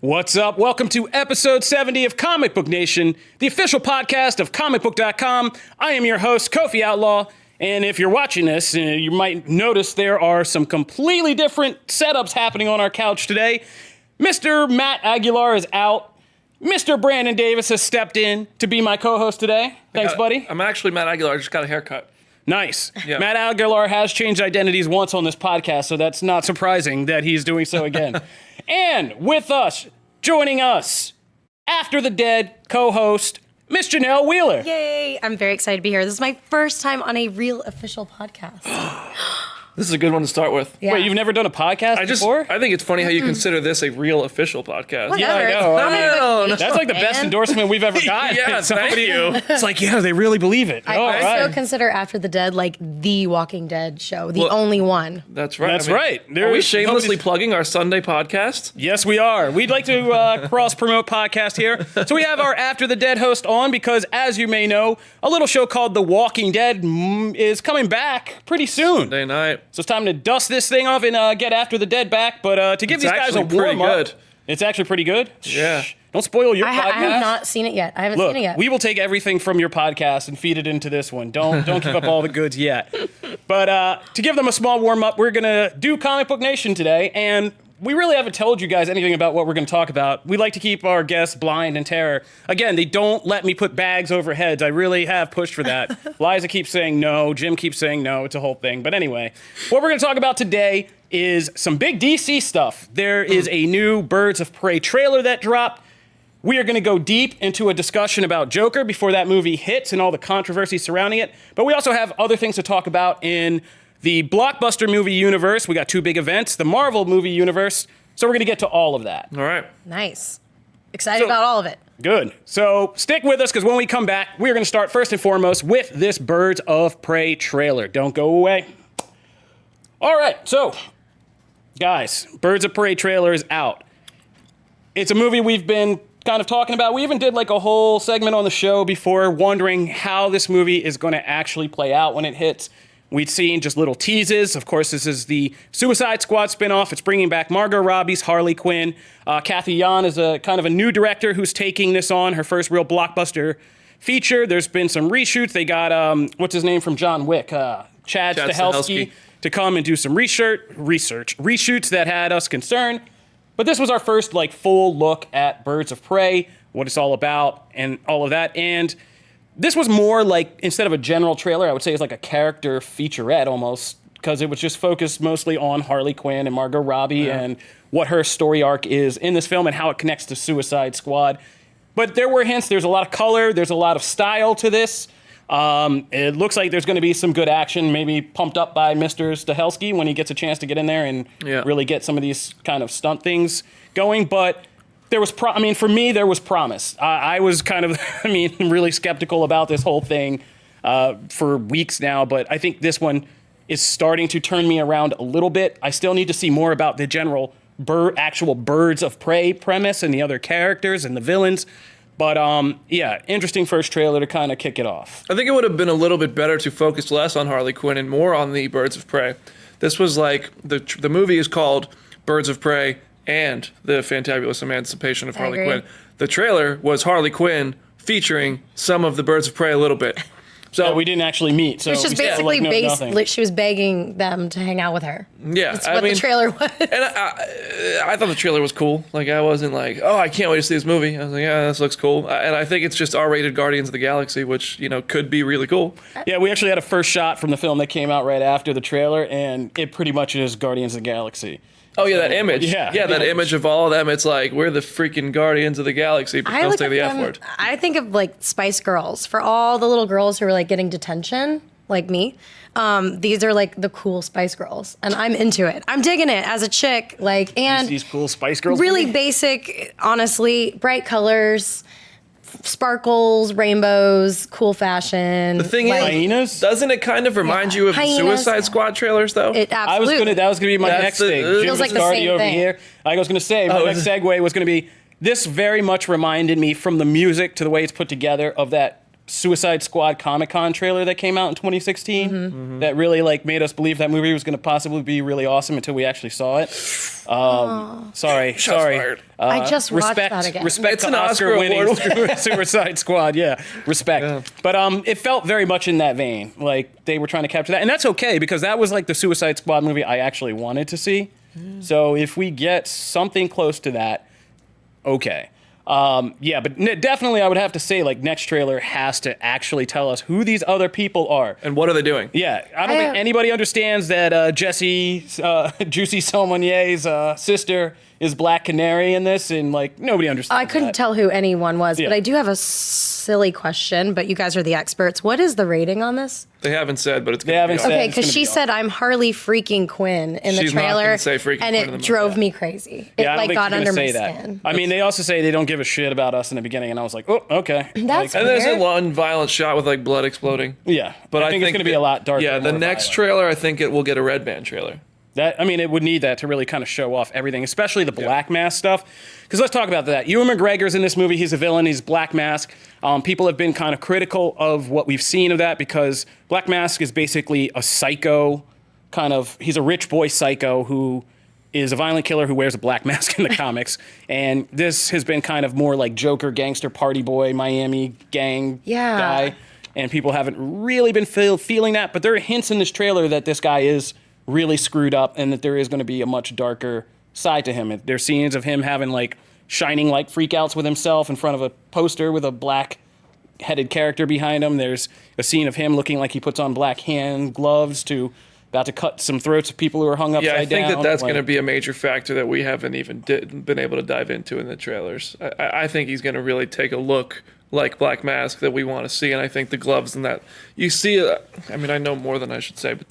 What's up? Welcome to episode 70 of Comic Book Nation, the official podcast of Comicbook.com. I am your host, Kofi Outlaw, and if you're watching this, you might notice there are some completely different setups happening on our couch today. Mr. Matt Aguilar is out. Mr. Brandon Davis has stepped in to be my co-host today. Thanks, buddy. I'm actually Matt Aguilar. I just got a haircut. Nice. Yeah. Matt Aguilar has changed identities once on this podcast, so that's not surprising that he's doing so again. And with us, joining us, After the Dead co-host, Miss Janelle Wheeler. Yay! I'm very excited to be here. This is my first time on a real official podcast. This is a good one to start with. Yeah. Wait, you've never done a podcast before? I think it's funny how you consider this a real official podcast. Whatever. Yeah, I It's know. Comic Book Nation, That's like the best man. endorsement we've ever gotten. Yeah, thank you. It's like, yeah, they really believe it. I All also right. consider After the Dead like the Walking Dead show, the Well, only one. That's right. That's right. Are we There's shamelessly nobody's- plugging our Sunday podcast? Yes, we are. We'd like to cross-promote podcast here. So we have our After the Dead host on because, as you may know, a little show called The Walking Dead is coming back pretty soon. Sunday night. So it's time to dust this thing off and get After the Dead back. But to give It's these guys a actually pretty warm-up, good. it's actually pretty good. Yeah. Shh. Don't spoil your I podcast. have not seen it yet. I haven't Look, seen it yet. we will take everything from your podcast and feed it into this one. Don't give up all the goods yet. But to give them a small warm-up, we're going to do Comic Book Nation today, and we really haven't told you guys anything about what we're going to talk about. We like to keep our guests blind in terror. Again, they don't let me put bags over heads. I really have pushed for that. Liza keeps saying no. Jim keeps saying no. It's a whole thing. But anyway, what we're going to talk about today is some big DC stuff. There is a new Birds of Prey trailer that dropped. We are going to go deep into a discussion about Joker before that movie hits and all the controversy surrounding it. But we also have other things to talk about in the blockbuster movie universe. We got two big events, the Marvel movie universe. So we're going to get to all of that. All right. Nice. Excited about all of it. Good. So stick with us because when we come back, we're going to start first and foremost with this Birds of Prey trailer. Don't go away. All right. So, guys, Birds of Prey trailer is out. It's a movie we've been kind of talking about. We even did like a whole segment on the show before wondering how this movie is going to actually play out when it hits. We'd seen just little teases. Of course, this is the Suicide Squad spinoff. It's bringing back Margot Robbie's Harley Quinn. Kathy Yan is a kind of a new director who's taking this on, her first real blockbuster feature. There's been some reshoots. They got, what's his name from John Wick? Chad Stahelski to come and do some reshoots that had us concerned. But this was our first like full look at Birds of Prey, what it's all about, and all of that. And this was more like, instead of a general trailer, I would say it's like a character featurette almost, because it was just focused mostly on Harley Quinn and Margot Robbie and what her story arc is in this film and how it connects to Suicide Squad. But there were hints. There's a lot of color. There's a lot of style to this. It looks like there's going to be some good action, maybe pumped up by Mr. Stahelski when he gets a chance to get in there and really get some of these kind of stunt things going. But there was, for me, there was promise. I was kind of, really skeptical about this whole thing for weeks now. But I think this one is starting to turn me around a little bit. I still need to see more about the general actual Birds of Prey premise and the other characters and the villains. But, interesting first trailer to kind of kick it off. I think it would have been a little bit better to focus less on Harley Quinn and more on the Birds of Prey. This was like, the movie is called Birds of Prey and the Fantabulous Emancipation of Harley Quinn. The trailer was Harley Quinn featuring some of the Birds of Prey a little bit. So we didn't actually meet. So It's just we basically know nothing. she was begging them to hang out with her. Yeah, That's what the trailer was. And I thought the trailer was cool. Like, I wasn't like, oh, I can't wait to see this movie. I was like, yeah, this looks cool. And I think it's just R-rated Guardians of the Galaxy, which, could be really cool. Yeah, we actually had a first shot from the film that came out right after the trailer, and it pretty much is Guardians of the Galaxy. Oh, yeah, that image. Yeah, that image of all of them. It's like, we're the freaking Guardians of the Galaxy, but don't say the F word. I think of like Spice Girls for all the little girls who are like getting detention, like me. These are like the cool Spice Girls, and I'm into it. I'm digging it as a chick. Like, and These cool Spice Girls. really movie? basic, honestly, bright colors, sparkles, rainbows, cool fashion. The thing is, Hyenas? doesn't it kind of remind you of the Hyenas. Suicide Squad trailers, though? It absolutely. That was gonna be my That's next the- thing. it Jim feels like the Viscardi same over thing. here. I was gonna say my next segue was gonna be this. Very much reminded me from the music to the way it's put together of that Suicide Squad Comic-Con trailer that came out in 2016 that really like made us believe that movie was going to possibly be really awesome until we actually saw it. Sorry. fired. I just watched Respect, that again. respect It's to an Oscar Oscar-winning award. Suicide Squad. Yeah, respect. Yeah. But it felt very much in that vein. Like they were trying to capture that, and that's okay because that was like the Suicide Squad movie I actually wanted to see. So if we get something close to that, okay. Yeah, but definitely I would have to say like next trailer has to actually tell us who these other people are. And what are they doing? Yeah, I don't think anybody understands that Juicy Saumonier's sister is Black Canary in this, and like nobody understands. I couldn't that. tell who anyone was, Yeah. but I do have a silly question, but you guys are the experts. What is the rating on this? They haven't said, but it's They going to haven't be said. Okay, it's because gonna she be said I'm Harley freaking Quinn in the She's not trailer, gonna say freaking and Quinn in the it movie. drove me crazy. It Yeah, I don't like think got she's under gonna my say that. skin. I mean, they also say they don't give a shit about us in the beginning, and I was like, oh, okay. That's Like, And there's a weird. one violent shot with like blood exploding. yeah, But I think it's going to be a lot darker. Yeah, and the more next violent. trailer, I think it will get a Red Band trailer. That I mean, it would need that to really kind of show off everything, especially the Black Mask stuff. Because let's talk about that. Ewan McGregor's in this movie. He's a villain. He's Black Mask. People have been kind of critical of what we've seen of that because Black Mask is basically a psycho he's a rich boy psycho who is a violent killer who wears a black mask in the comics. And this has been kind of more like Joker, gangster, party boy, Miami gang guy. And people haven't really been feeling that. But there are hints in this trailer that this guy is really screwed up and that there is going to be a much darker side to him. There's scenes of him having like shining light freakouts with himself in front of a poster with a black headed character behind him. There's a scene of him looking like he puts on black hand gloves about to cut some throats of people who are hung upside down. Yeah, I think that's Like, going to be a major factor that we haven't even been able to dive into in the trailers. I think he's going to really take a look like Black Mask that we want to see, and I think the gloves and that you see. I mean, I know more than I should say, but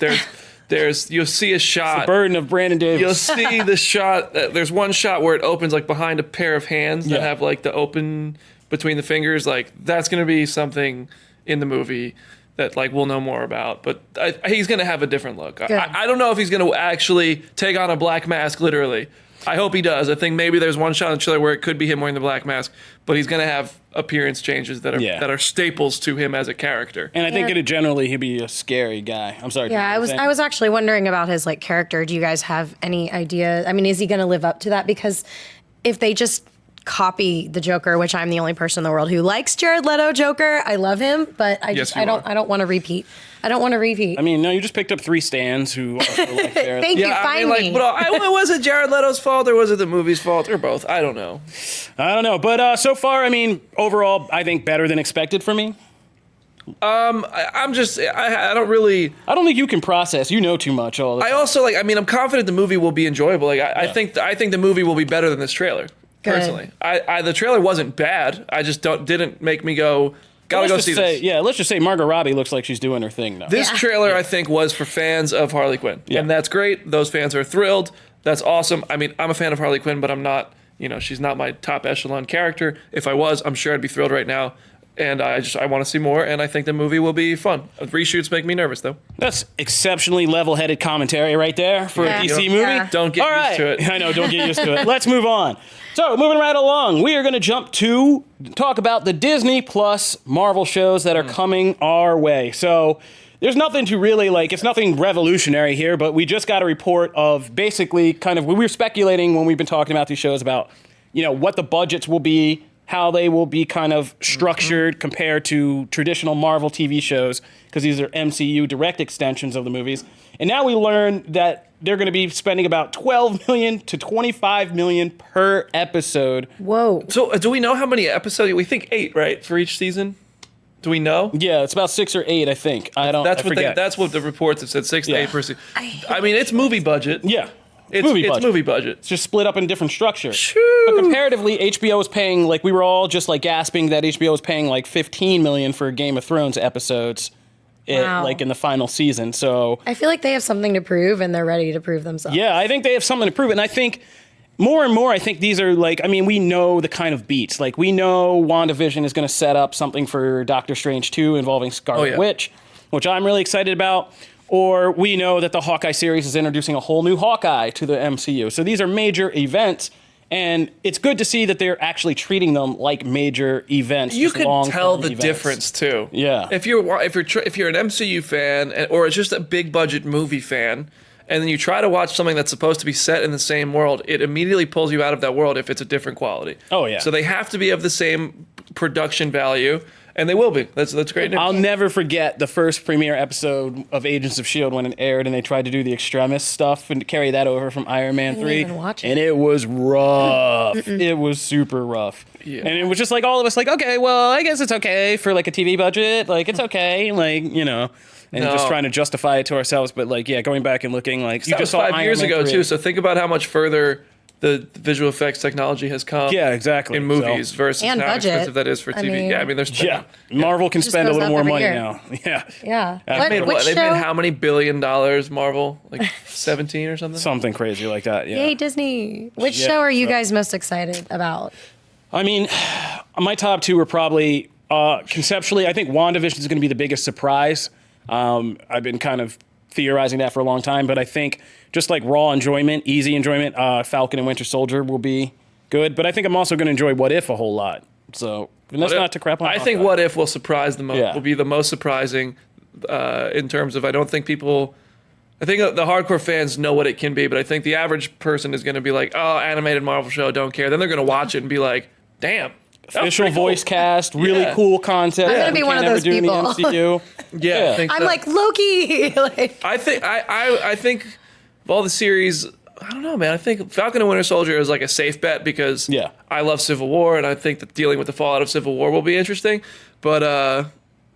you'll see a shot. the burden of Brandon Davis. You'll see the shot. There's one shot where it opens like behind a pair of hands that Yeah. have like the open between the fingers. Like that's going to be something in the movie that like we'll know more about. But he's going to have a different look. I don't know if he's going to actually take on a black mask literally. I hope he does. I think maybe there's one shot in the trailer where it could be him wearing the black mask, but he's going to have appearance changes that are staples to him as a character. And I think generally he'd be a scary guy. I'm sorry. Yeah, I was actually wondering about his like character. Do you guys have any idea? I mean, is he going to live up to that? Because if they just copy the Joker, which I'm the only person in the world who likes Jared Leto Joker, I love him, but I don't want to repeat. I don't want to repeat. I mean, no, you just picked up 3 stands who also like there. Thank you. Finally. But was it Jared Leto's fault or was it the movie's fault or both? I don't know. I don't know, but so far, I mean, overall, I think better than expected for me. I don't really. I don't think you can process. You know too much. All the I time. also I'm confident the movie will be enjoyable. I think the movie will be better than this trailer. Good. Personally, the trailer wasn't bad. I just didn't make me go. Gotta go see this. Yeah, let's just say Margot Robbie looks like she's doing her thing now. This trailer, I think, was for fans of Harley Quinn. Yeah. And that's great. Those fans are thrilled. That's awesome. I mean, I'm a fan of Harley Quinn, but I'm not, she's not my top echelon character. If I was, I'm sure I'd be thrilled right now. And I want to see more, and I think the movie will be fun. Reshoots make me nervous, though. That's exceptionally level-headed commentary right there for a DC movie. Yeah. Don't get All used to right. it. I know, don't get used to it. Let's move on. So, moving right along, we are going to jump to talk about the Disney Plus Marvel shows that are coming our way. So, there's nothing to really, it's nothing revolutionary here, but we just got a report of basically kind of, we were speculating when we've been talking about these shows about, what the budgets will be, how they will be kind of structured compared to traditional Marvel TV shows, because these are MCU direct extensions of the movies. And now we learn that they're going to be spending about $12 million to $25 million per episode. Whoa. So, do we know how many episodes? We think 8, right, for each season? Do we know? Yeah, it's about 6 or 8, I think. That's what the reports have said, 6 to 8 per season. I mean, it's movie budget. Yeah. It's movie budget. It's just split up in different structures. Shoo. But comparatively, HBO is paying, we were all just gasping that HBO was paying $15 million for Game of Thrones episodes. Wow. In the final season. So I feel like they have something to prove and they're ready to prove themselves. yeah, I think they have something to prove. And I think more and more, I think these are we know the kind of beats. We know WandaVision is going to set up something for Doctor Strange 2 involving Scarlet Witch, which I'm really excited about. Or we know that the Hawkeye series is introducing a whole new Hawkeye to the MCU. So these are major events. And it's good to see that they're actually treating them like major events. You just can long-form tell the events. difference too. Yeah. If you're an MCU fan or just a big budget movie fan, and then you try to watch something that's supposed to be set in the same world, it immediately pulls you out of that world if it's a different quality. Oh, yeah. So they have to be of the same production value, and they will be. That's great news. I'll never forget the first premiere episode of Agents of S.H.I.E.L.D. when it aired, and they tried to do the Extremis stuff and carry that over from Iron Man 3. even watch it. And it was rough. It was super rough. Yeah. And it was just like all of us like, okay, well, I guess it's okay for like a TV budget. Like, it's okay. Like, you know. And just trying to justify it to ourselves. But like, yeah, going back and looking like, you That just was saw 5 years Iron Man ago 3. too. So think about how much further the visual effects technology has come. Yeah, exactly. In movies versus And how budget. expensive that is for TV. mean- yeah, I mean, there's Yeah. Marvel can Just spend a goes little up more every money year. now. Yeah. Yeah. They've Which made show? how many $1 billion? Marvel, like 17 or something. Something crazy like that. Yeah. Yay, Disney. Which Yeah, show are you so- guys most excited about? I mean, my top two are probably conceptually. I think WandaVision is going to be the biggest surprise. I've been kind of theorizing that for a long time, but I think just like raw enjoyment, easy enjoyment, Falcon and Winter Soldier will be good. But I think I'm also going to enjoy What If a whole lot. So and that's not to crap on. I think What If will surprise the most. Yeah. Will be the most surprising in terms of I think the hardcore fans know what it can be, but I think the average person is going to be like, oh, animated Marvel show, don't care. Then they're going to watch it and be like, damn. that was official pretty cool. voice cast, really Yeah. cool concept. I'm gonna we be one can't of ever those do in the people. MCU. Yeah, I think I'm so. like Loki. Like, I think of all the series, I don't know, man. I think Falcon and Winter Soldier is like a safe bet because Yeah. I love Civil War, and I think that dealing with the fallout of Civil War will be interesting. But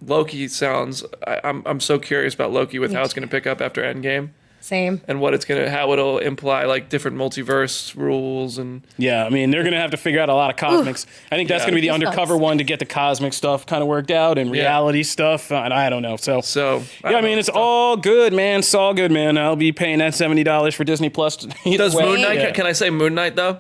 Loki sounds. I'm so curious about Loki with how it's going to pick up after Endgame same. and how it'll imply like different multiverse rules and. Yeah, I mean, they're going to have to figure out a lot of cosmics. I think that's Yeah. going to be the Goosebumps. undercover one to get the cosmic stuff kind of worked out and reality stuff. And I don't know. So I I don't mean, know. it's all good, man. It's all good, man. I'll be paying that $70 for Disney Plus. Does Moon Knight? Yeah. Can I say Moon Knight though?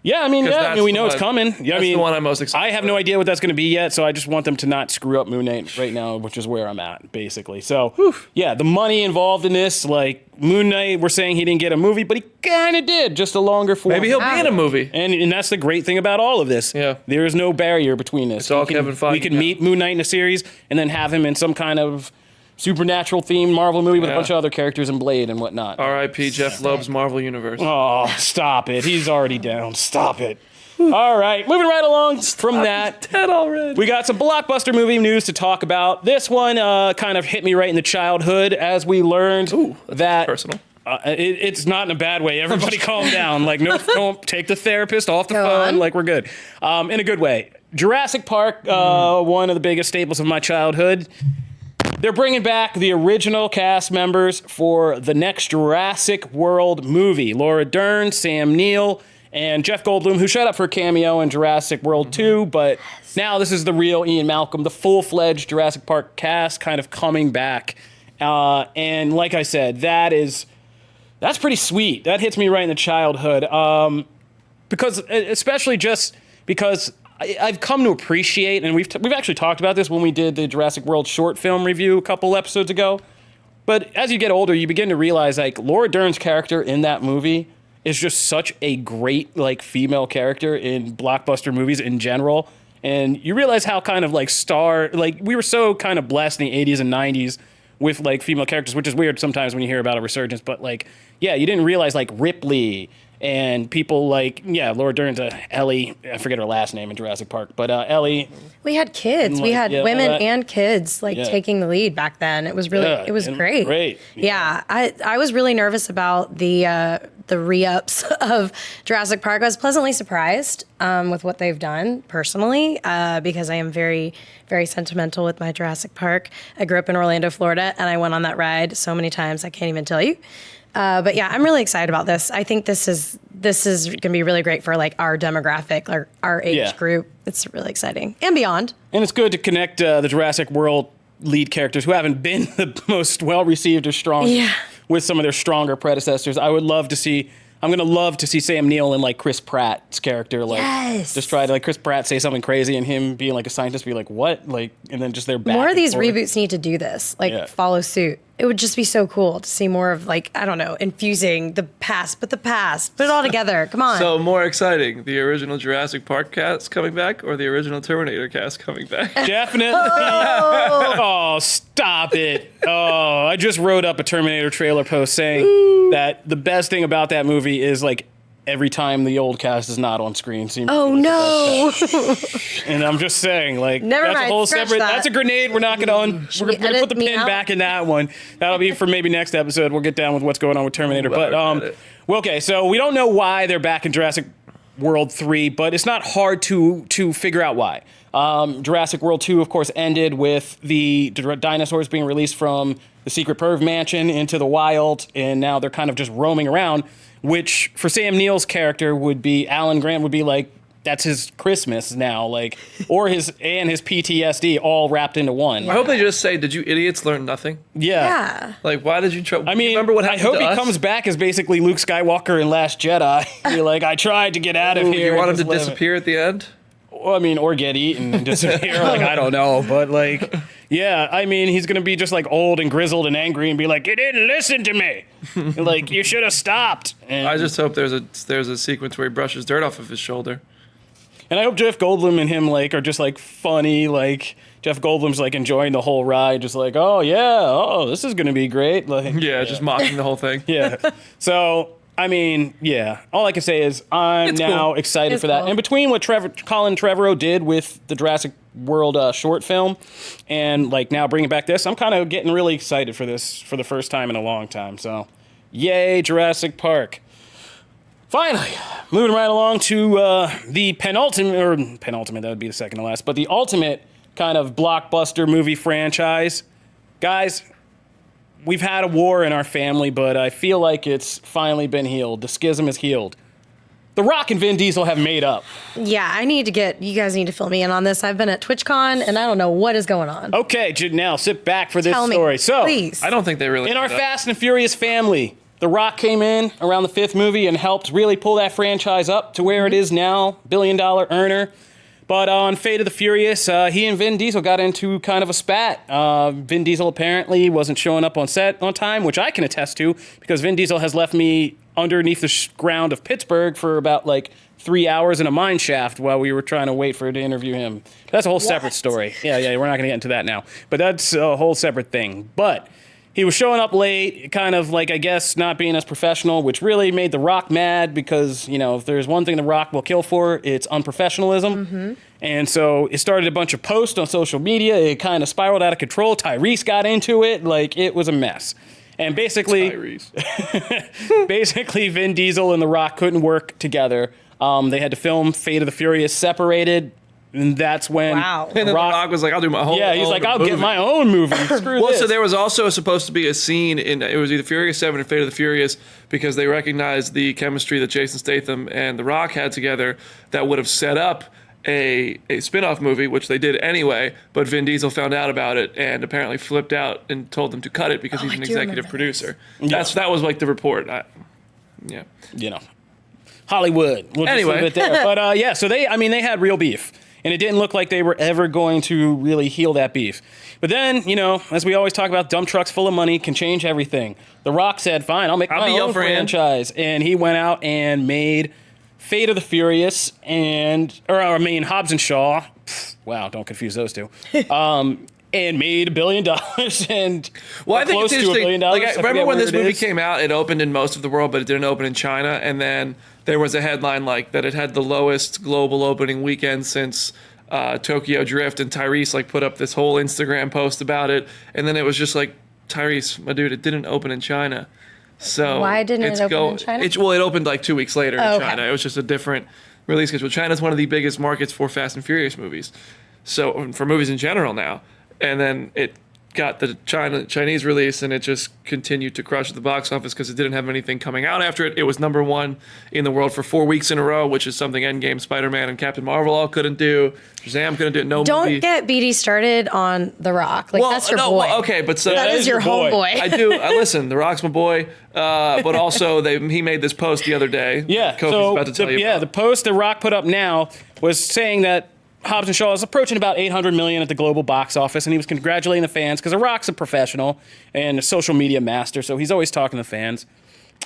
Yeah, I mean, 'Cause I that's mean, we the know it's one- coming. Yeah, I that's mean, the one I'm most excited I have no idea what that's going to be yet, so I just want them to not screw up Moon Knight right now, which is where I'm at, basically. So, yeah, the money involved in this, like Moon Knight, we're saying he didn't get a movie, but he kind of did, just a longer form. Maybe he'll be in a movie. And that's the great thing about all of this. Yeah. There is no barrier between this. It's all We Kevin Feige We can now. meet Moon Knight in a series and then have him in some kind of supernatural themed Marvel movie with a Yeah. bunch of other characters and Blade and whatnot. R.I.P. Jeff Loeb's Marvel Universe. Oh, stop it. He's already down. Stop it. All right, moving right along from that. Dead already. We got some blockbuster movie news to talk about. This one kind of hit me right in the childhood as we learned that personal. It's not in a bad way. Everybody calm down. Like, no, don't take the therapist off the Go phone. on. Like, we're good. In a good way. Jurassic Park, one of the biggest staples of my childhood. They're bringing back the original cast members for the next Jurassic World movie. Laura Dern, Sam Neill, and Jeff Goldblum, who showed up for a cameo in Jurassic World 2, but now this is the real Ian Malcolm, the full-fledged Jurassic Park cast kind of coming back. And like I said, that's pretty sweet. That hits me right in the childhood. Because, especially just because I've come to appreciate, and we've actually talked about this when we did the Jurassic World short film review a couple episodes ago. But as you get older, you begin to realize, like, Laura Dern's character in that movie is just such a great, like, female character in blockbuster movies in general. And you realize how kind of, like, we were so kind of blessed in the 80s and 90s with, like, female characters, which is weird sometimes when you hear about a resurgence. But, like, yeah, you didn't realize, like, Ripley and people like, yeah, Laura Dern's Ellie, I forget her last name in Jurassic Park, but Ellie. We had kids. We had Yeah, all women that. and kids taking the lead back then. It was really, Yeah, it was and great. great. Yeah. I was really nervous about the re-ups of Jurassic Park. I was pleasantly surprised with what they've done personally because I am very, very sentimental with my Jurassic Park. I grew up in Orlando, Florida, and I went on that ride so many times I can't even tell you. But yeah, I'm really excited about this. I think this is going to be really great for like our demographic, our age Yeah. group. It's really exciting and beyond. And it's good to connect the Jurassic World lead characters who haven't been the most well-received or strong with some of their stronger predecessors. I'm going to love to see Sam Neill and like Chris Pratt's character, like just try to like Chris Pratt say something crazy and him being like a scientist be like, what? Like, and then just their back More of and these forth. reboots need to do this, like follow suit. it would just be so cool to see more of, like, I don't know, infusing the past, put it all together. Come on. So more exciting, the original Jurassic Park cast coming back or the original Terminator cast coming back? Definitely. Oh, stop it. Oh, I just wrote up a Terminator trailer post saying that the best thing about that movie is, like, every time the old cast is not on screen. Oh, no. And I'm just saying, like, Never that's mind, a whole scratch separate, that. that's a grenade. We're not going to, we're going to edit put the me pin out? back in that one. That'll be for maybe next episode. We'll get down with what's going on with Terminator. But, well, okay, so we don't know why they're back in Jurassic World 3, but it's not hard to figure out why. Jurassic World 2, of course, ended with the dinosaurs being released from the secret perv mansion into the wild, and now they're kind of just roaming around, which for Sam Neill's character would be, Alan Grant would be like, that's his Christmas now, like, or his PTSD all wrapped into one. I hope they just say, did you idiots learn nothing? Yeah. Like, why did you try? I mean, remember what I happened hope to he us? comes back as basically Luke Skywalker in Last Jedi. You're like, I tried to get out of Ooh, here. you want him just to live. disappear at the end? Well, I mean, or get eaten and disappear. Like, I don't know. But, like, yeah, I mean, he's going to be just, like, old and grizzled and angry and be like, you didn't listen to me. Like, you should have stopped. And, I just hope there's a sequence where he brushes dirt off of his shoulder. and I hope Jeff Goldblum and him, like, are just, like, funny. Like, Jeff Goldblum's, like, enjoying the whole ride. Just like, oh, yeah. Oh, this is going to be great. Like, Yeah, just mocking the whole thing. yeah. So, I mean, yeah. All I can say is I'm It's now cool. excited It's for that. cool. And between what Colin Trevorrow did with the Jurassic World short film and, like, now bringing back this, I'm kind of getting really excited for this for the first time in a long time. So, yay, Jurassic Park. Finally, moving right along to the penultimate, that would be the second to last, but the ultimate kind of blockbuster movie franchise. Guys, we've had a war in our family, but I feel like it's finally been healed. The schism is healed. The Rock and Vin Diesel have made up. Yeah, you guys need to fill me in on this. I've been at TwitchCon and I don't know what is going on. Okay, Janelle, sit back for this Tell me, story. So, please. I don't think they really. in our did that. Fast and Furious family, The Rock came in around the fifth movie and helped really pull that franchise up to where it is now, billion-dollar earner. But on Fate of the Furious, he and Vin Diesel got into kind of a spat. Vin Diesel apparently wasn't showing up on set on time, which I can attest to, because Vin Diesel has left me underneath the ground of Pittsburgh for about, like, 3 hours in a mine shaft while we were trying to wait for to interview him. That's a whole separate story. Yeah, we're not going to get into that now. But that's a whole separate thing. But he was showing up late, kind of like, I guess, not being as professional, which really made The Rock mad because, you know, if there's one thing The Rock will kill for, it's unprofessionalism. Mm-hmm. And so it started a bunch of posts on social media. It kind of spiraled out of control. Tyrese got into it. Like, it was a mess. And basically, Vin Diesel and The Rock couldn't work together. They had to film Fate of the Furious separated. And that's when Wow. And then The Rock was like, "I'll do my whole." Yeah, he's own like, I'll movie." get my own movie. Screw Well, this. so there was also supposed to be a scene in it was either Furious 7 or Fate of the Furious because they recognized the chemistry that Jason Statham and The Rock had together that would have set up a spin-off movie, which they did anyway, but Vin Diesel found out about it and apparently flipped out and told them to cut it because he's I an do executive remember producer. That was like the report. Yeah. You know, Hollywood. We'll just Anyway. leave it there. But yeah, so they had real beef. And it didn't look like they were ever going to really heal that beef. But then, you know, as we always talk about, dump trucks full of money can change everything. The Rock said, fine, I'll make my be your own friend. franchise. And he went out and made Fate of the Furious and Hobbs and Shaw. Wow, don't confuse those two. And made $1 billion and Well, I think close it's to $1 interesting. billion. Like, I I remember forget when where this it movie is. came out, it opened in most of the world, but it didn't open in China. And then there was a headline like that it had the lowest global opening weekend since Tokyo Drift, and Tyrese like put up this whole Instagram post about it, and then it was just like, Tyrese, my dude, it didn't open in China. So Why didn't it open in China? Well, it opened like 2 weeks later in Oh, okay. China. It was just a different release schedule. China's one of the biggest markets for Fast and Furious movies, so for movies in general now. And then it got the Chinese release, and it just continued to crush at the box office because it didn't have anything coming out after it. It was number one in the world for 4 weeks in a row, which is something Endgame, Spider-Man, and Captain Marvel all couldn't do. Shazam couldn't do it. No Don't movie. get BD started on The Rock. Like, that's your boy. well, okay, but so That is your boy. homeboy. I do. Listen, The Rock's my boy, but also he made this post the other day. Yeah, Kofi's so about to tell you. the post that Rock put up now was saying that Hobbs and Shaw is approaching about 800 million at the global box office, and he was congratulating the fans because The Rock's a professional and a social media master, so he's always talking to fans.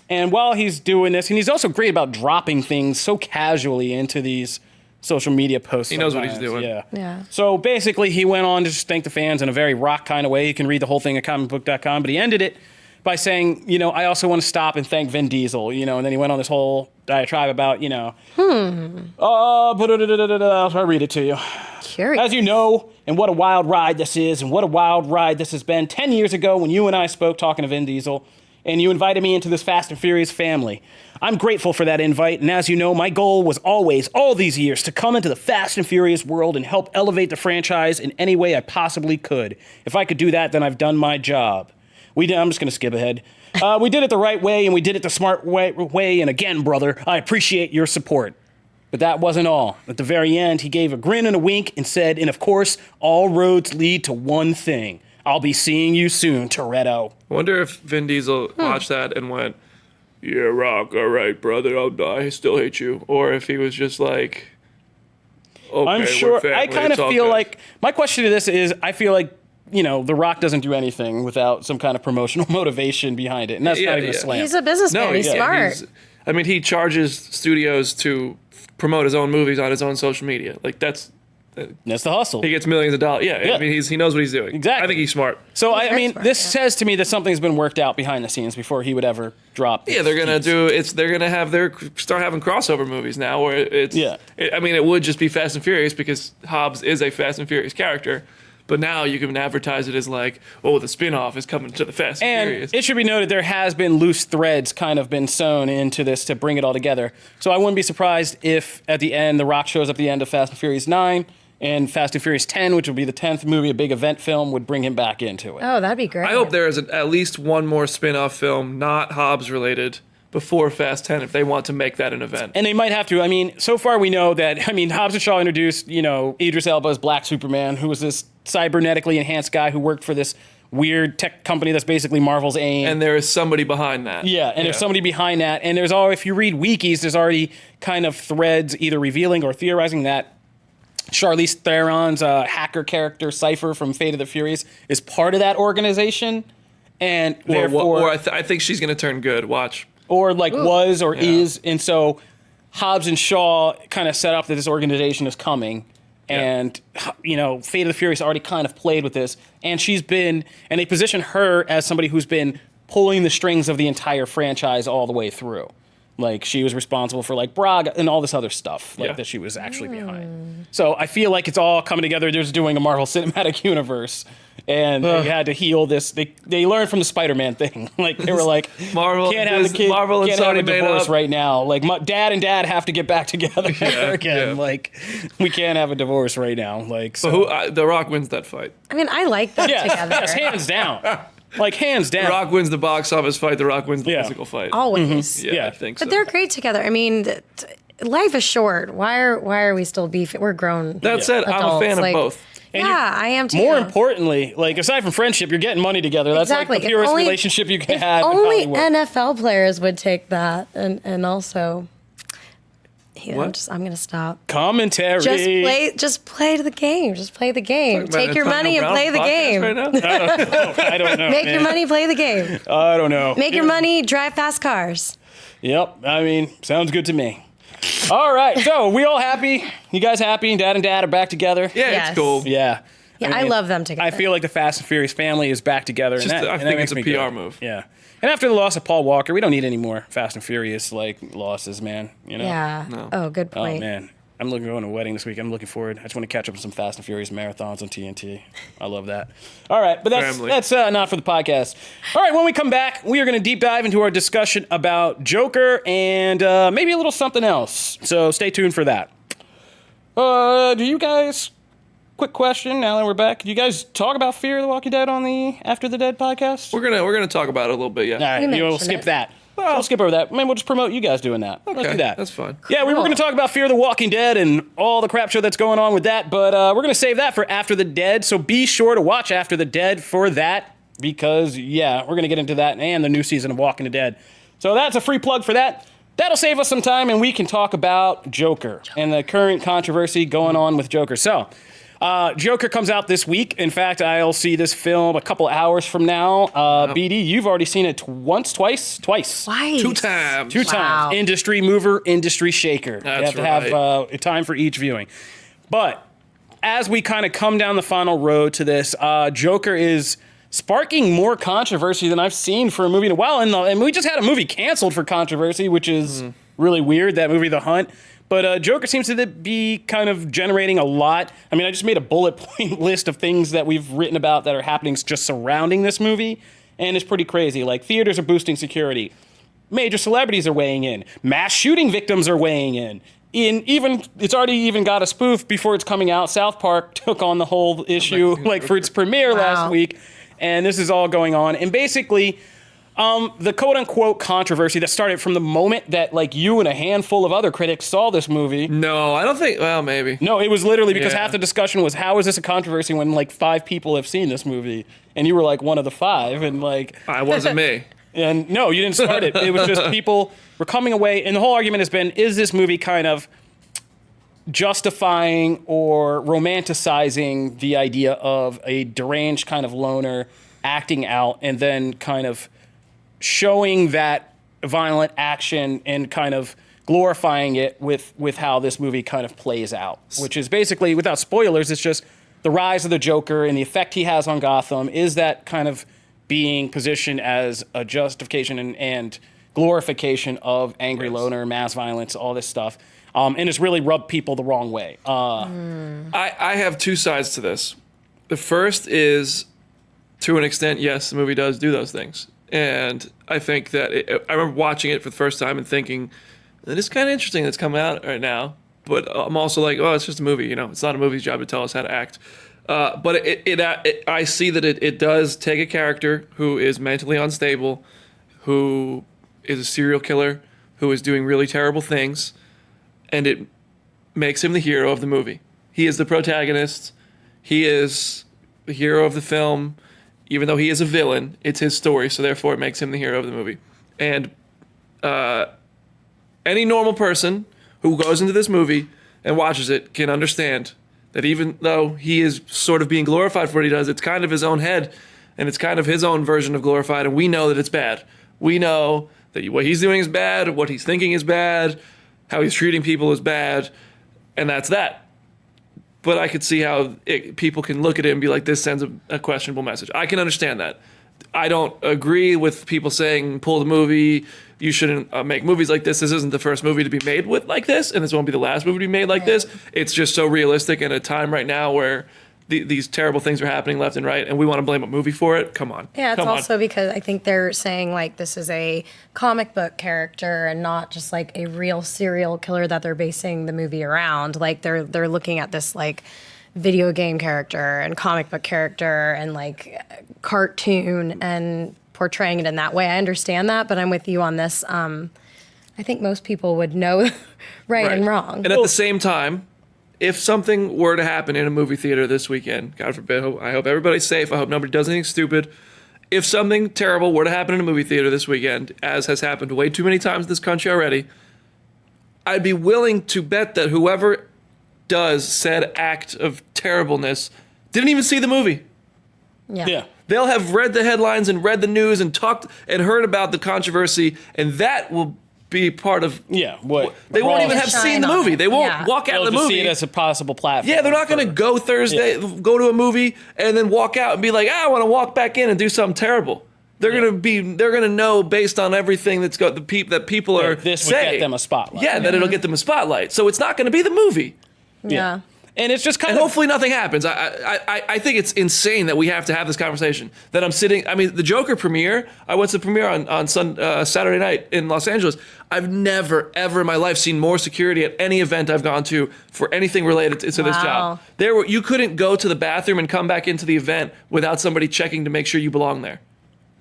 And while he's doing this, and he's also great about dropping things so casually into these social media posts. He knows what he's sometimes. doing. Yeah. So basically, he went on to just thank the fans in a very Rock kind of way. You can read the whole thing at Comicbook.com, but he ended it by saying, I also want to stop and thank Vin Diesel, and then he went on this whole diatribe about, I'll read it to you. Curious. As you know, and what a wild ride this is, and what a wild ride this has been. 10 years ago, when you and I spoke talking to Vin Diesel, and you invited me into this Fast and Furious family. I'm grateful for that invite, and as you know, my goal was always, all these years, to come into the Fast and Furious world and help elevate the franchise in any way I possibly could. If I could do that, then I've done my job. I'm just going to skip ahead. We did it the right way, and we did it the smart way, and again, brother, I appreciate your support. But that wasn't all. At the very end, he gave a grin and a wink and said, and of course, all roads lead to one thing. I'll be seeing you soon, Toretto. I wonder if Vin Diesel watched that and went, yeah, Rock, all right, brother, I still hate you. Or if he was just like, okay, I'm sure. we're family, I kind of it's all feel good. like, my question to this is, I feel like, The Rock doesn't do anything without some kind of promotional motivation behind it. And that's not even a slam. He's a businessman. He's smart. He charges studios to promote his own movies on his own social media. Like, that's the hustle. he gets millions of dollars. Yeah. I mean, he knows what he's doing. Exactly. I think he's smart. So, very smart, this says to me that something's been worked out behind the scenes before he would ever drop. Yeah, they're gonna start having crossover movies now where it's. Yeah. It would just be Fast and Furious because Hobbs is a Fast and Furious character. But now you can advertise it as like, the spin-off is coming to the Fast and Furious. It should be noted there has been loose threads kind of been sewn into this to bring it all together. So I wouldn't be surprised if at the end The Rock shows up at the end of Fast and Furious 9 and Fast and Furious 10, which will be the 10th movie, a big event film, would bring him back into it. Oh, that'd be great. I hope there is at least one more spin-off film, not Hobbs related, before Fast 10 if they want to make that an event. And they might have to. So far we know that, Hobbs and Shaw introduced, Idris Elba's Black Superman, who was this cybernetically enhanced guy who worked for this weird tech company that's basically Marvel's AIM. And there is somebody behind that. Yeah, and there's somebody behind that. And there's if you read wikis, there's already kind of threads either revealing or theorizing that Charlize Theron's hacker character, Cypher from Fate of the Furious, is part of that organization. And therefore... I think she's going to turn good. Watch. Or was or is. And so Hobbs and Shaw kind of set up that this organization is coming. And, Fate of the Furious already kind of played with this. And they position her as somebody who's been pulling the strings of the entire franchise all the way through. Like, she was responsible for, Braga and all this other stuff that she was actually behind. So I feel like it's all coming together. They're just doing a Marvel Cinematic Universe. And they had to heal this. They learned from the Spider-Man thing. They were like, Marvel, can't have the kid, Marvel and can't have Sony a divorce up. right now. Dad and dad have to get back together again. Yeah. We can't have a divorce right now. The Rock wins that fight. I like them together. Yes, hands down. Hands down. The Rock wins the box office fight. The Rock wins the physical fight. Always. Yeah, I think so. But they're great together. Life is short. Why are we still beefing? We're grown. That said, I'm a fan of both. And I am too. More importantly, aside from friendship, you're getting money together. That's Exactly. the purest relationship you can have. Only in Hollywood. NFL players would take that, and also. What? I'm gonna stop. Commentary. Just play the game. Just play the game. Talking Take about your money and play the game. Right now? I don't know. Make your money, play the game. I don't know. Make your money, drive fast cars. Yep. Sounds good to me. All right. So we all happy? You guys happy? Dad and Dad are back together? Yeah, Yes. it's cool. Yeah. Yeah, I love them together. I feel like the Fast and Furious family is back together. I think it's a PR move. Yeah. And after the loss of Paul Walker, we don't need any more Fast and Furious losses, man. Yeah. No. Oh, good Oh point. man. I'm going to a wedding this week. I'm looking forward. I just want to catch up on some Fast and Furious marathons on TNT. I love that. All right, but that's not for the podcast. All right, when we come back, we are going to deep dive into our discussion about Joker and maybe a little something else. So stay tuned for that. Do you guys? Quick question. Now that we're back, do you guys talk about Fear of the Walking Dead on the After the Dead podcast? We're gonna talk about it a little bit. Yeah. All right, we'll mentioned skip it. that. We'll skip over that. Maybe we'll just promote you guys doing that. Let's do that. That's fine. Yeah, we were going to talk about Fear of the Walking Dead and all the crap show that's going on with that, but we're going to save that for After the Dead, so be sure to watch After the Dead for that, because, we're going to get into that and the new season of Walking Dead. So that's a free plug for that. that'll save us some time, and we can talk about Joker and the current controversy going on with Joker. So, Joker comes out this week. In fact, I'll see this film a couple hours from now. BD, you've already seen it twice? Twice. 2 times. 2 times. Wow. Industry mover, industry shaker. That's you have to have a time for each viewing. But as we kind of come down the final road to this, Joker is sparking more controversy than I've seen for a movie in a while. And we just had a movie canceled for controversy, which is really weird, that movie, The Hunt. But Joker seems to be kind of generating a lot. I mean, I just made a bullet point list of things that we've written about that are happening just surrounding this movie. And it's pretty crazy. Like, theaters are boosting security. Major celebrities are weighing in. Mass shooting victims are weighing in. It's already even got a spoof before it's coming out. South Park took on the whole issue, like, for its premiere last week. And this is all going on. And basically, the quote-unquote controversy that started from the moment that, like, you and a handful of other critics saw this movie. No, I don't think... Well, maybe. No, it was literally because half the discussion was, how is this a controversy when, like, 5 people have seen this movie? And you were, like, one of the 5. And, like... I wasn't me. And, no, you didn't start it. It was just people were coming away. And the whole argument has been, is this movie kind of justifying or romanticizing the idea of a deranged kind of loner acting out and then kind of showing that violent action and kind of glorifying it with how this movie kind of plays out, which is basically, without spoilers, it's just the rise of the Joker and the effect he has on Gotham. Is that kind of being positioned as a justification and glorification of angry loner, mass violence, all this stuff. And it's really rubbed people the wrong way. I have 2 sides to this. The first is, to an extent, yes, the movie does do those things. And I think that I remember watching it for the first time and thinking, it is kind of interesting that's coming out right now. But I'm also like, oh, it's just a movie. You know, it's not a movie's job to tell us how to act. But I see that it does take a character who is mentally unstable, who is a serial killer, who is doing really terrible things, and it makes him the hero of the movie. He is the protagonist. He is the hero of the film. Even though he is a villain, it's his story, so therefore it makes him the hero of the movie. And any normal person who goes into this movie and watches it can understand that even though he is sort of being glorified for what he does, it's kind of his own head, and it's kind of his own version of glorified, and we know that it's bad. We know that what he's doing is bad, what he's thinking is bad, how he's treating people is bad, and that's that. But I could see how people can look at it and be like, this sends a questionable message. I can understand that. I don't agree with people saying, pull the movie, you shouldn't make movies like this. This isn't the first movie to be made with like this, and this won't be the last movie to be made like this. It's just so realistic in a time right now where these terrible things are happening left and right, and we want to blame a movie for it. Come on. Yeah, it's also because I think they're saying, like, this is a comic book character and not just, like, a real serial killer that they're basing the movie around. Like, they're looking at this, like, video game character and comic book character and, like, cartoon and portraying it in that way. I understand that, but I'm with you on this. I think most people would know right and wrong. And at the same time, if something were to happen in a movie theater this weekend, God forbid, I hope everybody's safe. I hope nobody does anything stupid. If something terrible were to happen in a movie theater this weekend, as has happened way too many times in this country already, I'd be willing to bet that whoever does said act of terribleness didn't even see the movie. Yeah. They'll have read the headlines and read the news and talked and heard about the controversy, and that will be part of what they won't even have seen the movie. They won't walk out of the movie. See it as a possible platform. Yeah, they're not going to go Thursday, go to a movie, and then walk out and be like, I want to walk back in and do something terrible. They're going to know based on everything that's got that people are this saying. would get them a spotlight. Yeah, that it'll get them a spotlight. So it's not going to be the movie. Yeah. And it's just kind and of... hopefully nothing happens. I think it's insane that we have to have this conversation. That I'm sitting... I mean, the Joker premiere, I went to the premiere on Saturday night in Los Angeles. I've never, ever in my life seen more security at any event I've gone to for anything related to this job. You couldn't go to the bathroom and come back into the event without somebody checking to make sure you belong there.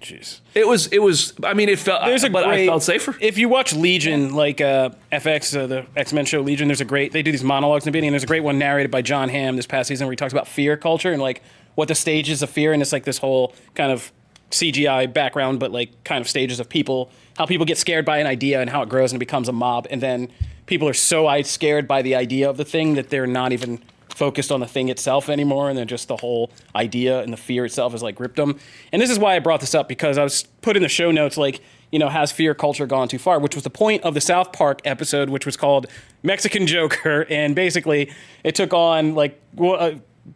Jeez. It was. I mean, it felt. I felt safer. If you watch Legion, like FX, the X-Men show Legion, they do these monologues in the beginning. And there's a great one narrated by John Hamm this past season where he talks about fear culture and like what the stages of fear, and it's like this whole kind of CGI background, but like kind of stages of people, how people get scared by an idea and how it grows and it becomes a mob. And then people are so scared by the idea of the thing that they're not even focused on the thing itself anymore. And then just the whole idea and the fear itself has like gripped them. And this is why I brought this up, because I was put in the show notes, like, you know, has fear culture gone too far, which was the point of the South Park episode, which was called Mexican Joker. And basically it took on like,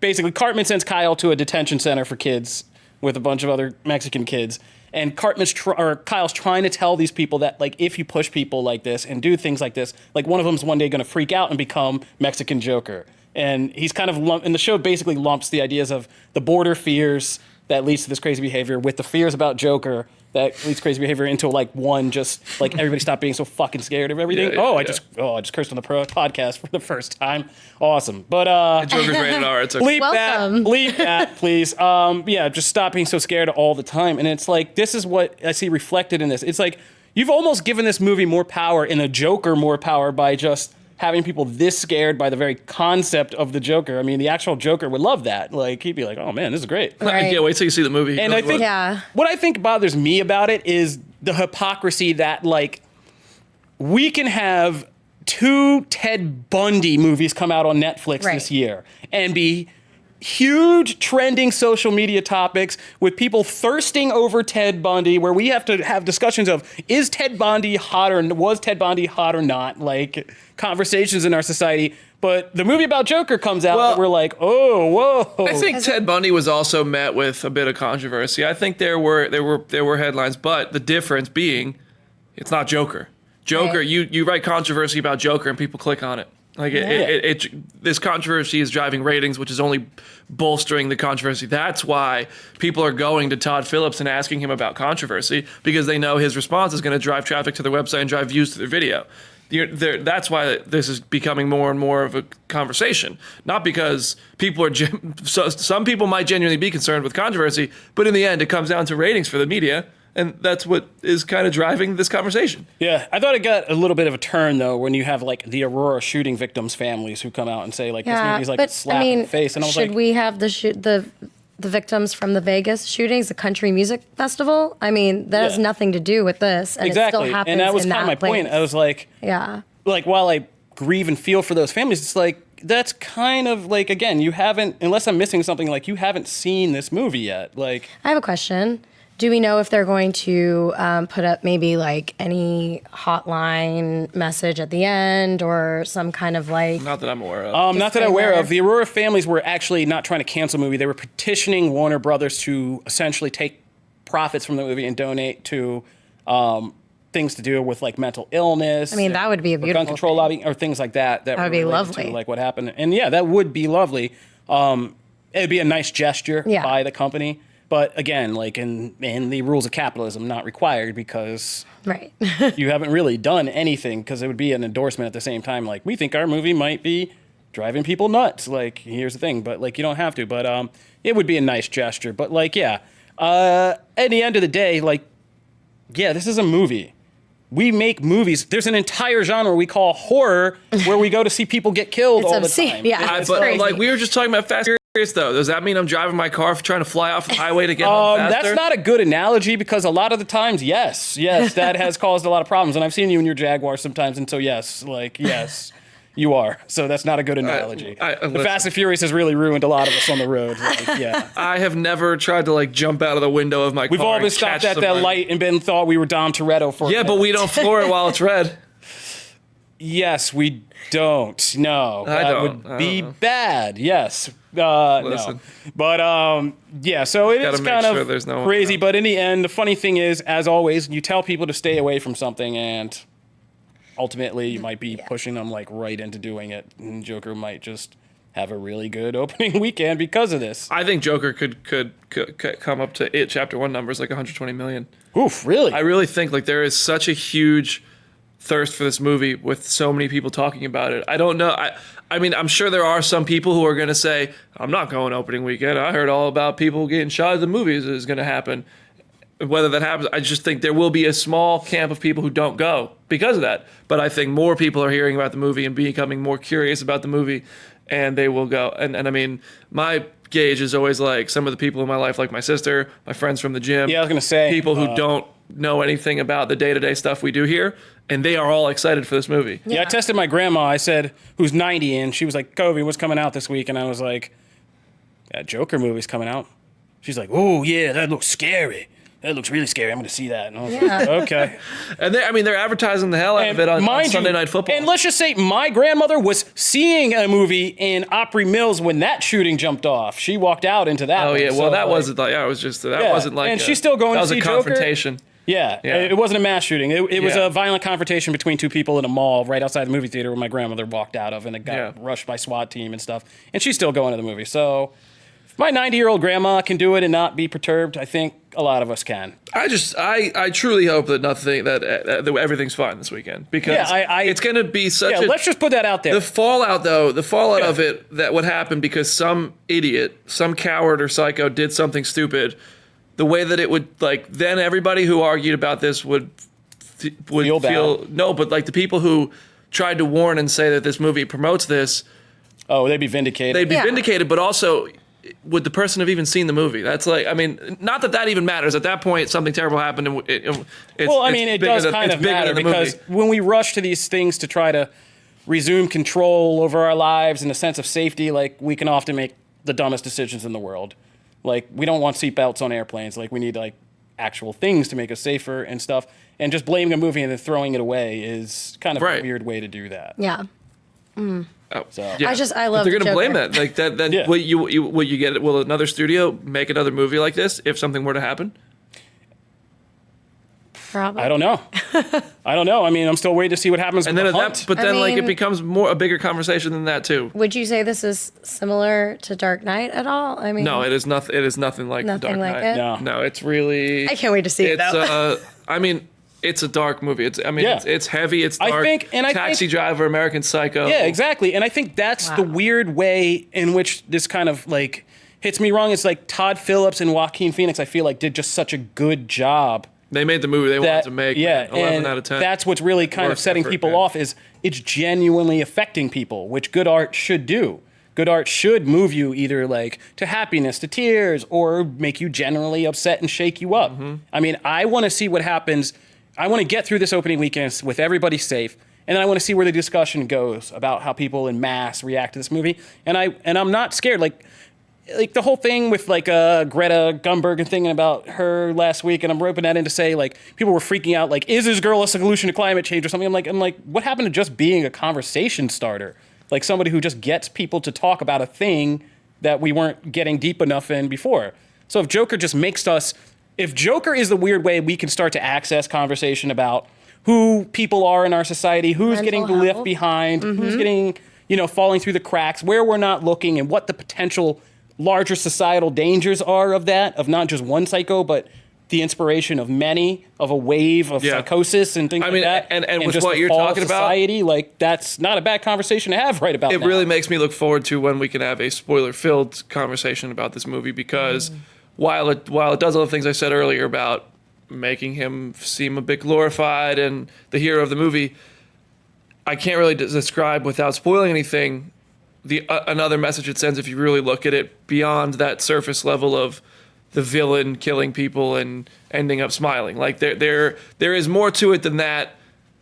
basically Cartman sends Kyle to a detention center for kids with a bunch of other Mexican kids. And Kyle's trying to tell these people that, like, if you push people like this and do things like this, like, one of them's one day going to freak out and become Mexican Joker. And he's kind of and the show basically lumps the ideas of the border fears that leads to this crazy behavior with the fears about Joker that leads crazy behavior into like one, just like everybody stop being so fucking scared of everything. I just cursed on the podcast for the first time. Awesome. But Joker's rated R. It's okay. Leave that, please. Just stop being so scared all the time. And it's like, this is what I see reflected in this. It's like you've almost given this movie more power and the Joker more power by just having people this scared by the very concept of the Joker. I mean, the actual Joker would love that. Like, he'd be like, oh man, this is great. Right. Yeah, wait till you see the movie. And I think what I think bothers me about it is the hypocrisy that, like, we can have 2 Ted Bundy movies come out on Netflix this year and be huge trending social media topics with people thirsting over Ted Bundy, where we have to have discussions of, is Ted Bundy hot or was Ted Bundy hot or not? Like, conversations in our society. But the movie about Joker comes out and we're like, oh, whoa. I think Ted Bundy was also met with a bit of controversy. I think there were headlines, but the difference being, it's not Joker. Joker, right. You write controversy about Joker and people click on it. Like this controversy is driving ratings, which is only bolstering the controversy. That's why people are going to Todd Phillips and asking him about controversy, because they know his response is going to drive traffic to their website and drive views to their video. That's why this is becoming more and more of a conversation. Not because people are some people might genuinely be concerned with controversy, but in the end, it comes down to ratings for the media. And that's what is kind of driving this conversation. Yeah, I thought it got a little bit of a turn, though, when you have, like, the Aurora shooting victims' families who come out and say, like, this movie's like a slap in the face. And I was like, should we have the victims from the Vegas shootings, the country music festival? I mean, that has nothing to do with this. And exactly. It still happens and that was in kind of my point. I was like, like, while I grieve and feel for those families, it's like, that's kind of like, again, you haven't, unless I'm missing something, like, you haven't seen this movie yet. Like, I have a question. Do we know if they're going to put up maybe like any hotline message at the end or some kind of like... Not that I'm aware of. Not that I'm aware of. The Aurora families were actually not trying to cancel the movie. They were petitioning Warner Brothers to essentially take profits from the movie and donate to things to do with like mental illness. I mean, that would be a beautiful gun control lobbying or things like that. That would be lovely. To, like, what happened. And yeah, that would be lovely. It'd be a nice gesture by the company. But again, like in the rules of capitalism, not required, because you haven't really done anything, because it would be an endorsement at the same time. Like, we think our movie might be driving people nuts. Like, here's the thing. But, like, you don't have to. But it would be a nice gesture. But, like, at the end of the day, like, this is a movie. We make movies. There's an entire genre we call horror, where we go to see people get killed all the time. Yeah, but crazy. Like, we were just talking about Fast and Furious, though. Does that mean I'm driving my car trying to fly off the highway to get home faster? That's not a good analogy, because a lot of the times, yes, that has caused a lot of problems. And I've seen you in your Jaguar sometimes, and so yes, you are. So that's not a good analogy. The Fast and Furious has really ruined a lot of us on the road. Like, I have never tried to, like, jump out of the window of my car. We've all been stopped at that light and thought we were Dom Toretto for a minute. But we don't floor it while it's red. Yes, we don't. No, that would be bad. Yes. No. But so it is kind of crazy. But in the end, the funny thing is, as always, you tell people to stay away from something, and ultimately you might be pushing them like right into doing it. And Joker might just have a really good opening weekend because of this. I think Joker could come up to It Chapter 1 numbers like 120 million. Oof, really? I really think like there is such a huge thirst for this movie with so many people talking about it. I don't know. I mean, I'm sure there are some people who are going to say, I'm not going opening weekend. I heard all about people getting shot at the movies is going to happen. Whether that happens, I just think there will be a small camp of people who don't go because of that. But I think more people are hearing about the movie and becoming more curious about the movie, and they will go. And I mean, my gauge is always like some of the people in my life, like my sister, my friends from the gym. Yeah, I was gonna say, people who don't know anything about the day-to-day stuff we do here, and they are all excited for this movie. Yeah, I tested my grandma. I said, who's 90, and she was like, Kobe, what's coming out this week? And I was like, that Joker movie's coming out. She's like, oh, yeah, that looks scary. That looks really scary. I'm going to see that. And I was like, okay. And they're advertising the hell out of it on Sunday Night Football. And let's just say my grandmother was seeing a movie in Opry Mills when that shooting jumped off. She walked out into that. Oh, one. yeah. So, Well, that wasn't like, it was just, that wasn't like, and she's still going to see Joker. That was a confrontation. Joker. Yeah, it wasn't a mass shooting. It was Yeah. a violent confrontation between two people in a mall right outside the movie theater where my grandmother walked out of, and it got rushed by SWAT team and stuff. And she's still going to the movie. So if my 90-year-old grandma can do it and not be perturbed, I think a lot of us can. I truly hope that that everything's fine this weekend, because it's going to be such a... let's just put that out there. The fallout of it, that would happen because some idiot, some coward or psycho did something stupid, the way that it would, like, then everybody who argued about this would feel bad. No, but like the people who tried to warn and say that this movie promotes this, they'd be vindicated. They'd be vindicated, but also, would the person have even seen the movie? That's like, I mean, not that even matters. At that point, something terrible happened, and it does kind of matter, because when we rush to these things to try to resume control over our lives and a sense of safety, like, we can often make the dumbest decisions in the world. Like, we don't want seatbelts on airplanes. Like, we need, like, actual things to make us safer and stuff. And just blaming a movie and then throwing it away is kind of a weird way to do that. Yeah. Oh, so yeah. I love. If they're gonna blame Joker. that. Like that. Then will you get it? Will another studio make another movie like this if something were to happen? Probably. I don't know. I mean, I'm still waiting to see what happens. And with then the Hunt. it becomes a bigger conversation than that too. Would you say this is similar to Dark Knight at all? I mean, No, it is nothing. It is nothing like The Dark like Knight. it? No, it's really. I can't wait to see it. Though. I mean, it's a dark movie. It's heavy. It's dark. Taxi Driver, American Psycho. Yeah, exactly. And I think that's the weird way in which this kind of like hits me wrong. It's like Todd Phillips and Joaquin Phoenix, I feel like, did just such a good job. They made the movie they wanted to make. Yeah, 11 out of 10. That's what's really kind of setting people off, is it's genuinely affecting people, which good art should do. Good art should move you either like to happiness, to tears, or make you generally upset and shake you up. Mm-hmm. I mean, I want to see what happens. I want to get through this opening weekend with everybody safe, and then I want to see where the discussion goes about how people in mass react to this movie. And I'm not scared. Like the whole thing with like Greta Thunberg and thinking about her last week, and I'm roping that in to say like people were freaking out, like, is this girl a solution to climate change or something? I'm like, what happened to just being a conversation starter? Like somebody who just gets people to talk about a thing that we weren't getting deep enough in before. So if Joker just makes us, if Joker is the weird way we can start to access conversation about who people are in our society, who's getting left behind, who's getting, falling through the cracks, where we're not looking, and what the potential larger societal dangers are of that, of not just one psycho, but the inspiration of many, of a wave of psychosis and things like that. And with just what the you're fall of talking about, society, like, that's not a bad conversation to have right about it now. really makes me look forward to when we can have a spoiler-filled conversation about this movie, because while it does all the things I said earlier about making him seem a bit glorified and the hero of the movie, I can't really describe without spoiling anything another message it sends if you really look at it beyond that surface level of the villain killing people and ending up smiling. Like there is more to it than that.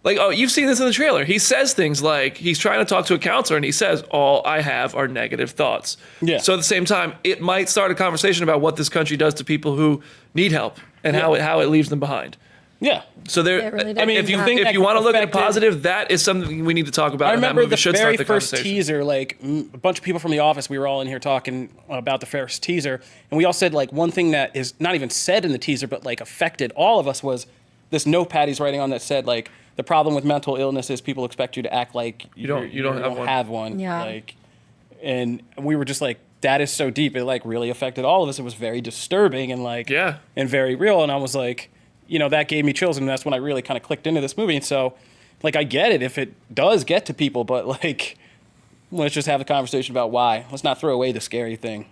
Like, oh, you've seen this in the trailer. He says things like he's trying to talk to a counselor and he says, all I have are negative thoughts. Yeah. So at the same time, it might start a conversation about what this country does to people who need help and how it leaves them behind. Yeah. So there. Really I mean, if you want to look at it positive, that is something we need to talk about. I remember the should very start the first teaser. Like a bunch of people from the office, we were all in here talking about the first teaser, and we all said like one thing that is not even said in the teaser, but like affected all of us was this notepad he's writing on that said like the problem with mental illness is people expect you to act like you don't have one. Yeah. Like, and we were just like, that is so deep. It like really affected all of us. It was very disturbing and like and very real. And I was like, that gave me chills, and that's when I really kind of clicked into this movie. And so, like, I get it if it does get to people, but, like, let's just have a conversation about why. Let's not throw away the scary thing.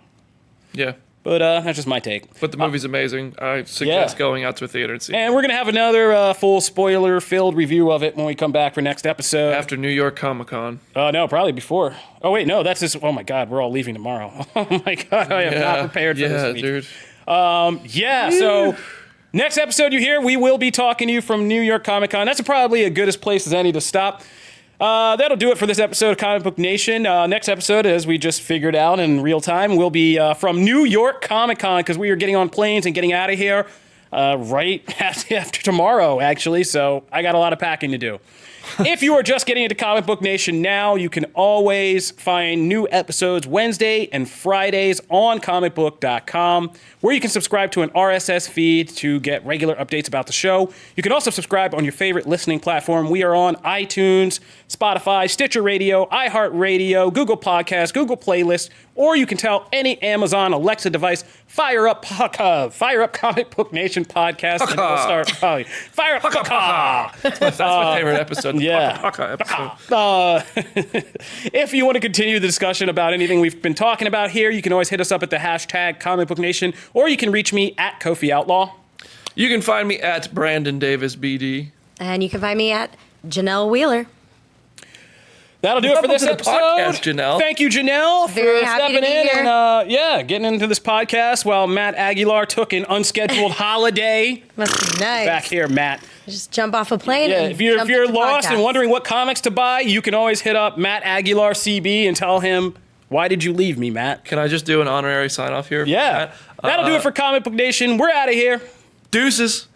Yeah. But that's just my take. But the movie's amazing. I suggest going out to a theater and see it. And we're going to have another full spoiler-filled review of it when we come back for next episode. After New York Comic Con. No, probably before. Oh, wait, no, that's just... Oh, my God, we're all leaving tomorrow. Oh, my God, I am not prepared for this week. Dude. So next episode you hear, we will be talking to you from New York Comic Con. That's probably as good a place as any to stop. That'll do it for this episode of Comic Book Nation. Next episode, as we just figured out in real time, will be from New York Comic Con, because we are getting on planes and getting out of here right after tomorrow, actually. So I got a lot of packing to do. If you are just getting into Comic Book Nation now, you can always find new episodes Wednesday and Fridays on Comicbook.com, where you can subscribe to an RSS feed to get regular updates about the show. You can also subscribe on your favorite listening platform. We are on iTunes, Spotify, Stitcher Radio, iHeartRadio, Google Podcasts, Google Playlists, or you can tell any Amazon Alexa device, fire up Comic Book Nation podcast, and we'll start. Fire up That's my favorite episode. Yeah. Episode. If you want to continue the discussion about anything we've been talking about here, you can always hit us up at the hashtag Comic Book Nation, or you can reach me at Kofi Outlaw. You can find me at Brandon Davis BD. And you can find me at Janelle Wheeler. That'll do it for this episode. Podcast, Janelle. Thank you, Janelle, Very for happy stepping to be in here. and getting into this podcast while Matt Aguilar took an unscheduled holiday. Must be nice. Back here, Matt. Just jump off a plane. Yeah, and if you're jump lost into and podcasts. wondering what comics to buy, you can always hit up Matt Aguilar CB and tell him, why did you leave me, Matt? Can I just do an honorary sign off here? Yeah. That'll do it for Comic Book Nation. We're out of here. Deuces.